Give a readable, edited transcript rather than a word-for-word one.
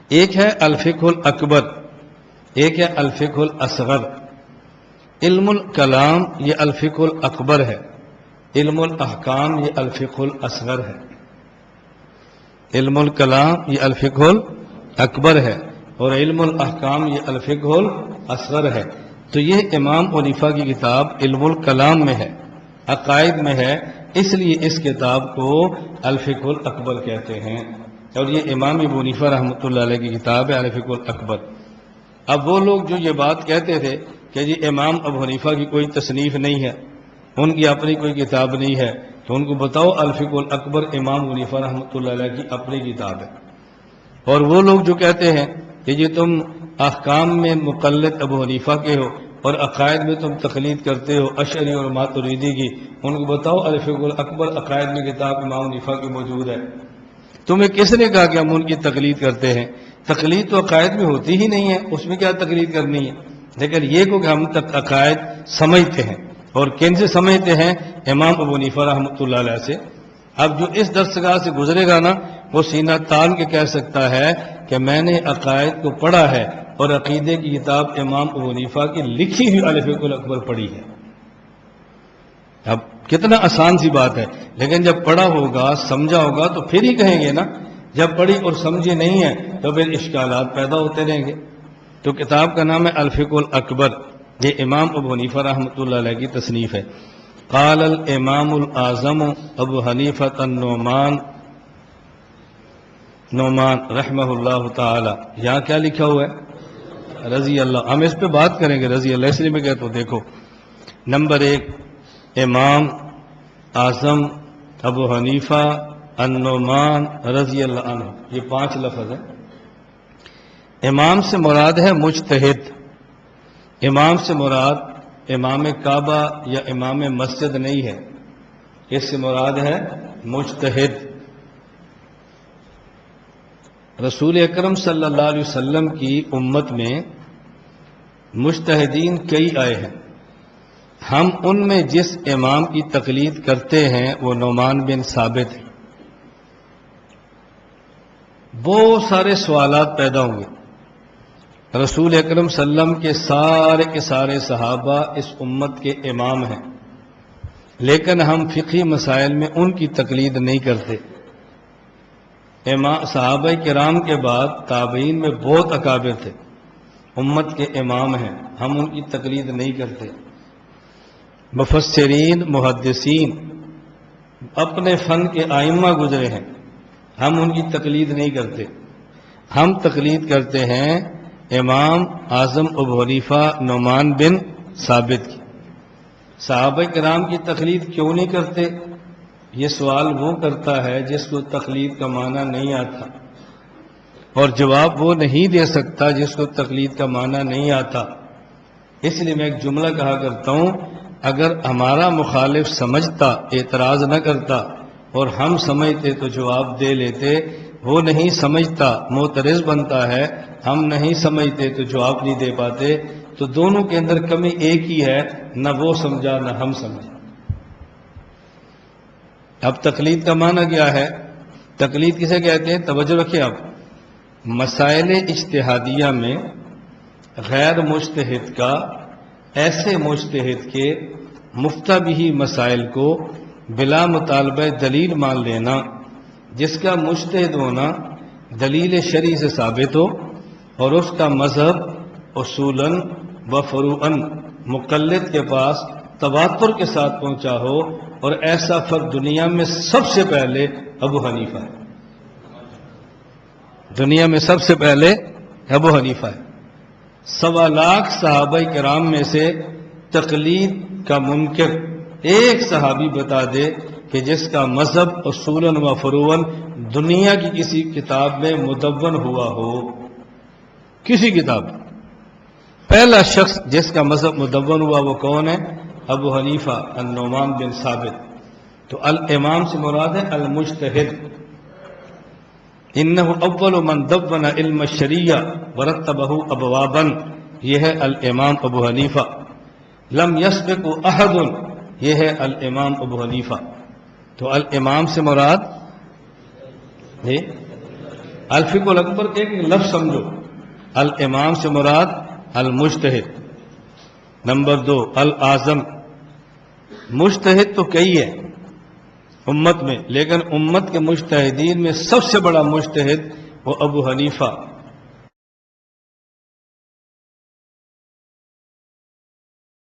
ایک ہے الفقہ الاکبر، ایک ہے الفقہ الاصغر۔ علم الکلام یہ الفقہ الاکبر ہے، علم الاحکام یہ الفقہ الاصغر ہے۔ علم الکلام یہ الفقہ الاکبر ہے اور علم الاحکام یہ الفقہ الاصغر ہے۔ تو یہ امام حنیفہ کی کتاب علم الکلام میں ہے، عقائد میں ہے، اس لیے اس کتاب کو الفقہ الاکبر کہتے ہیں، اور یہ امام ابو حنیفہ رحمۃ اللہ علیہ کی کتاب ہے الفقہ الاکبر۔ اب وہ لوگ جو یہ بات کہتے تھے کہ جی امام ابو حنیفہ کی کوئی تصنیف نہیں ہے، ان کی اپنی کوئی کتاب نہیں ہے، تو ان کو بتاؤ الفقہ الاکبر امام حنیفہ رحمۃ اللہ علیہ کی اپنی کتاب ہے۔ اور وہ لوگ جو کہتے ہیں کہ جی تم احکام میں مقلد ابو حنیفہ کے ہو اور عقائد میں تم تقلید کرتے ہو اشعری اور ماتریدی کی، ان کو بتاؤ الفقہ الاکبر عقائد میں کتاب امام حنیفہ کی موجود ہے۔ تمہیں کس نے کہا کہ ہم ان کی تقلید کرتے ہیں؟ تقلید تو عقائد میں ہوتی ہی نہیں ہے، اس میں کیا تقلید کرنی ہے؟ لیکن یہ کو کہ ہم تک عقائد سمجھتے ہیں، اور کن سے سمجھتے ہیں؟ امام ابو حنیفہ رحمۃ اللہ علیہ سے۔ اب جو اس درسگاہ سے گزرے گا نا، وہ سینہ تان کے کہہ سکتا ہے کہ میں نے عقائد کو پڑھا ہے اور عقیدے کی کتاب امام ابو حنیفہ کی لکھی ہوئی الفقہ الاکبر پڑھی ہے۔ اب کتنا آسان سی بات ہے، لیکن جب پڑھا ہوگا سمجھا ہوگا تو پھر ہی کہیں گے نا۔ جب پڑھی اور سمجھے نہیں ہے تو پھر اشکالات پیدا ہوتے رہیں گے۔ تو کتاب کا نام ہے الفقہ الاکبر، یہ امام ابو حنیفہ رحمۃ اللہ علیہ کی تصنیف ہے۔ قال الامام الاعظم ابو حنیفہ النعمان رحمہ اللہ تعالی، یہاں کیا لکھا ہوا ہے؟ رضی اللہ۔ ہم اس پہ بات کریں گے رضی اللہ، اس لیے میں کہتا ہوں دیکھو، نمبر 1 امام اعظم ابو حنیفہ النعمان رضی اللہ عنہ، یہ 5 لفظ ہیں۔ امام سے مراد ہے مجتہد، امام سے مراد امام کعبہ یا امام مسجد نہیں ہے، اس سے مراد ہے مجتہد۔ رسول اکرم صلی اللہ علیہ وسلم کی امت میں مجتہدین کئی آئے ہیں، ہم ان میں جس امام کی تقلید کرتے ہیں وہ نعمان بن ثابت ہے۔ بہت سارے سوالات پیدا ہوں گے، رسول اکرم صلی اللہ علیہ وسلم کے سارے صحابہ اس امت کے امام ہیں، لیکن ہم فقہی مسائل میں ان کی تقلید نہیں کرتے۔ صحابہ کرام کے بعد تابعین میں بہت اکابر تھے، امت کے امام ہیں، ہم ان کی تقلید نہیں کرتے۔ مفسرین محدثین اپنے فن کے آئمہ گزرے ہیں، ہم ان کی تقلید نہیں کرتے، ہم تقلید کرتے ہیں امام اعظم ابو حنیفہ نعمان بن ثابت کی۔ صحابہ کرام کی تقلید کیوں نہیں کرتے؟ یہ سوال وہ کرتا ہے جس کو تقلید کا معنی نہیں آتا، اور جواب وہ نہیں دے سکتا جس کو تقلید کا معنی نہیں آتا۔ اس لیے میں ایک جملہ کہا کرتا ہوں، اگر ہمارا مخالف سمجھتا اعتراض نہ کرتا اور ہم سمجھتے تو جواب دے لیتے، وہ نہیں سمجھتا معترض بنتا ہے، ہم نہیں سمجھتے تو جواب نہیں دے پاتے، تو دونوں کے اندر کمی ایک ہی ہے، نہ وہ سمجھا نہ ہم سمجھا۔ اب تقلید کا معنی کیا ہے؟ تقلید کسے کہتے ہیں؟ توجہ رکھیں آپ، مسائل اجتہادیہ میں غیر مجتہد کا ایسے مجتہد کے مفتہ بھی مسائل کو بلا مطالبہ دلیل مان لینا جس کا مجتہد ہونا دلیل شرعی سے ثابت ہو اور اس کا مذہب اصولاً و فروعاً مقلد کے پاس تواتر کے ساتھ پہنچا ہو، اور ایسا فرد دنیا میں سب سے پہلے ابو حنیفہ ہے، دنیا میں سب سے پہلے ابو حنیفہ ہے۔ 1.25 لاکھ صحابہ کرام میں سے تقلید کا منکر ایک صحابی بتا دے کہ جس کا مذہب اصولاً و فروعاً دنیا کی کسی کتاب میں مدون ہوا ہو، کسی کتاب میں پہلا شخص جس کا مذہب مدون ہوا وہ کون ہے؟ ابو حنیفہ النعمان بن ثابت۔ تو الامام سے مراد ہے المجتہد۔ انہ اول من دون علم الشریعہ ورتبہ ابوابا، یہ ہے الامام ابو حنیفہ۔ لم یسبق احد، یہ ہے الامام ابو حنیفہ۔ تو الامام سے مراد الفقہ الاکبر کے ایک لفظ سمجھو، الامام سے مراد المجتہد۔ نمبر 2 الاعظم، مجتہد تو کئی ہے امت میں، لیکن امت کے مجتہدین میں سب سے بڑا مجتہد وہ ابو حنیفہ